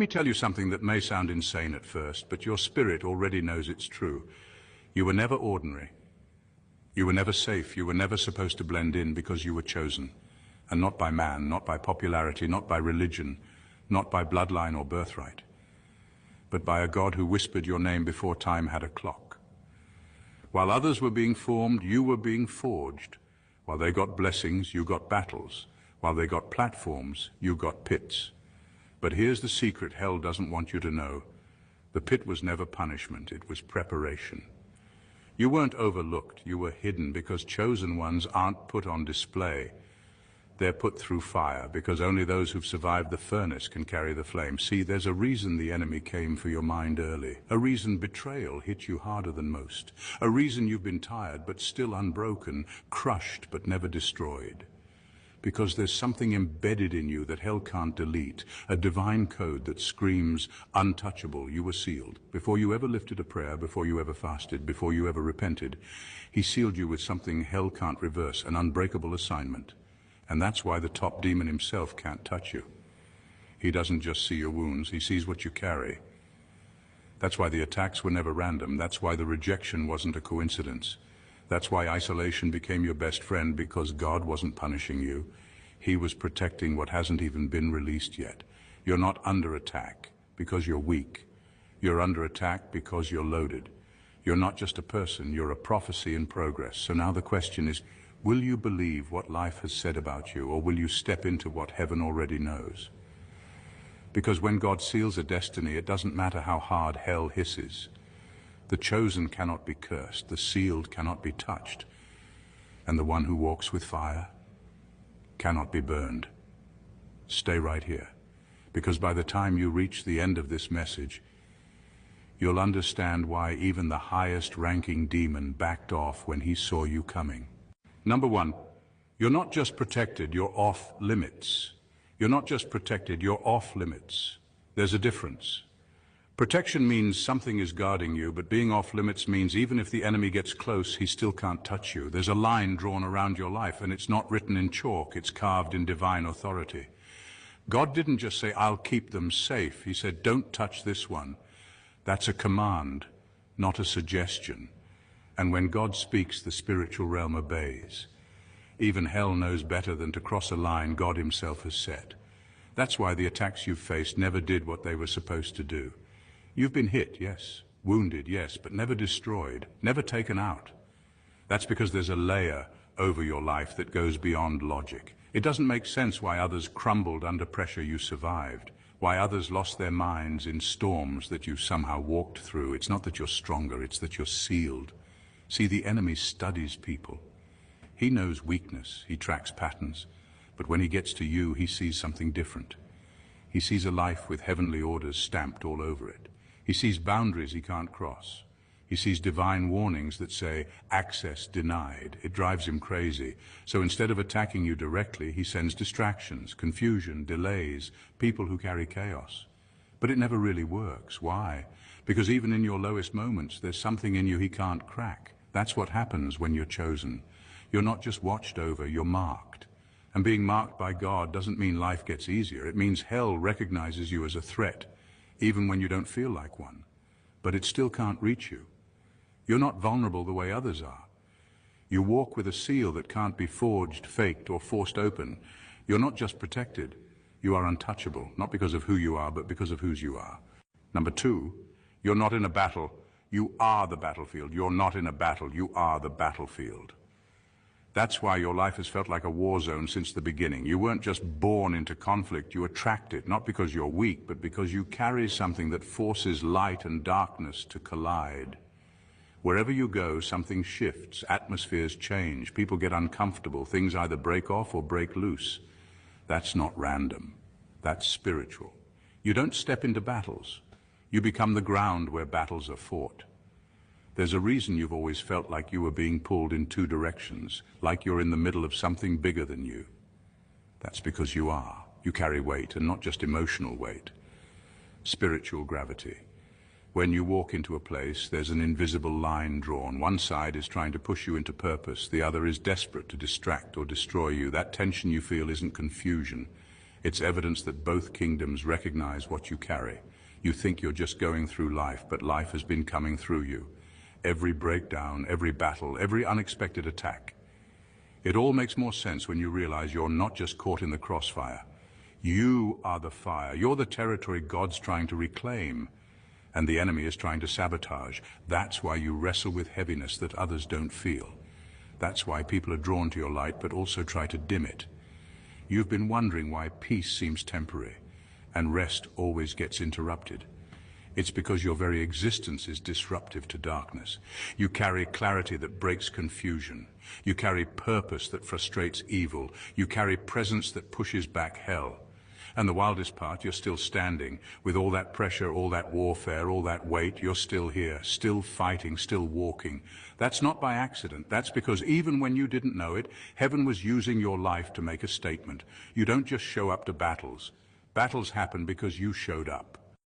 Let me tell you something that may sound insane at first, but your spirit already knows it's true. You were never ordinary. You were never safe. You were never supposed to blend in because you were chosen. And not by man, not by popularity, not by religion, not by bloodline or birthright, but by a God who whispered your name before time had a clock. While others were being formed, you were being forged. While they got blessings, you got battles. While they got platforms, you got pits. But here's the secret hell doesn't want you to know. The pit was never punishment, it was preparation. You weren't overlooked, you were hidden because chosen ones aren't put on display. They're put through fire because only those who've survived the furnace can carry the flame. See, there's a reason the enemy came for your mind early. A reason betrayal hit you harder than most. A reason you've been tired but still unbroken, crushed but never destroyed. Because there's something embedded in you that hell can't delete, a divine code that screams, untouchable, you were sealed. Before you ever lifted a prayer, before you ever fasted, before you ever repented, he sealed you with something hell can't reverse, an unbreakable assignment. And that's why the top demon himself can't touch you. He doesn't just see your wounds, he sees what you carry. That's why the attacks were never random, that's why the rejection wasn't a coincidence. That's why isolation became your best friend, because God wasn't punishing you. He was protecting what hasn't even been released yet. You're not under attack because you're weak. You're under attack because you're loaded. You're not just a person, you're a prophecy in progress. So now the question is, will you believe what life has said about you, or will you step into what heaven already knows? Because when God seals a destiny, it doesn't matter how hard hell hisses. The chosen cannot be cursed, the sealed cannot be touched, and the one who walks with fire cannot be burned. Stay right here, because by the time you reach the end of this message, you'll understand why even the highest ranking demon backed off when he saw you coming. Number one, you're not just protected, you're off limits. You're not just protected, you're off limits. There's a difference. Protection means something is guarding you, but being off limits means even if the enemy gets close, he still can't touch you. There's a line drawn around your life, and it's not written in chalk, it's carved in divine authority. God didn't just say, I'll keep them safe. He said, don't touch this one. That's a command, not a suggestion. And when God speaks, the spiritual realm obeys. Even hell knows better than to cross a line God himself has set. That's why the attacks you've faced never did what they were supposed to do. You've been hit, yes, wounded, yes, but never destroyed, never taken out. That's because there's a layer over your life that goes beyond logic. It doesn't make sense why others crumbled under pressure you survived, why others lost their minds in storms that you somehow walked through. It's not that you're stronger, it's that you're sealed. See, the enemy studies people. He knows weakness, he tracks patterns, but when he gets to you, he sees something different. He sees a life with heavenly orders stamped all over it. He sees boundaries he can't cross. He sees divine warnings that say, access denied. It drives him crazy. So instead of attacking you directly, he sends distractions, confusion, delays, people who carry chaos. But it never really works. Why? Because even in your lowest moments, there's something in you he can't crack. That's what happens when you're chosen. You're not just watched over, you're marked. And being marked by God doesn't mean life gets easier. It means hell recognizes you as a threat, even when you don't feel like one. But it still can't reach you. You're not vulnerable the way others are. You walk with a seal that can't be forged, faked, or forced open. You're not just protected. You are untouchable, not because of who you are, but because of whose you are. Number two, you're not in a battle. You are the battlefield. You're not in a battle. You are the battlefield. That's why your life has felt like a war zone since the beginning. You weren't just born into conflict, you attract it, not because you're weak, but because you carry something that forces light and darkness to collide. Wherever you go, something shifts, atmospheres change, people get uncomfortable, things either break off or break loose. That's not random, that's spiritual. You don't step into battles, you become the ground where battles are fought. There's a reason you've always felt like you were being pulled in two directions, like you're in the middle of something bigger than you. That's because you are. You carry weight, and not just emotional weight. Spiritual gravity. When you walk into a place, there's an invisible line drawn. One side is trying to push you into purpose, the other is desperate to distract or destroy you. That tension you feel isn't confusion, It's evidence that both kingdoms recognize what you carry. You think you're just going through life, but life has been coming through you. Every breakdown, every battle, every unexpected attack. It all makes more sense when you realize you're not just caught in the crossfire. You are the fire. You're the territory God's trying to reclaim, and the enemy is trying to sabotage. That's why you wrestle with heaviness that others don't feel. That's why people are drawn to your light, but also try to dim it. You've been wondering why peace seems temporary, and rest always gets interrupted. It's because your very existence is disruptive to darkness. You carry clarity that breaks confusion. You carry purpose that frustrates evil. You carry presence that pushes back hell. And the wildest part, you're still standing. With all that pressure, all that warfare, all that weight, you're still here, still fighting, still walking. That's not by accident. That's because even when you didn't know it, heaven was using your life to make a statement. You don't just show up to battles. Battles happen because you showed up.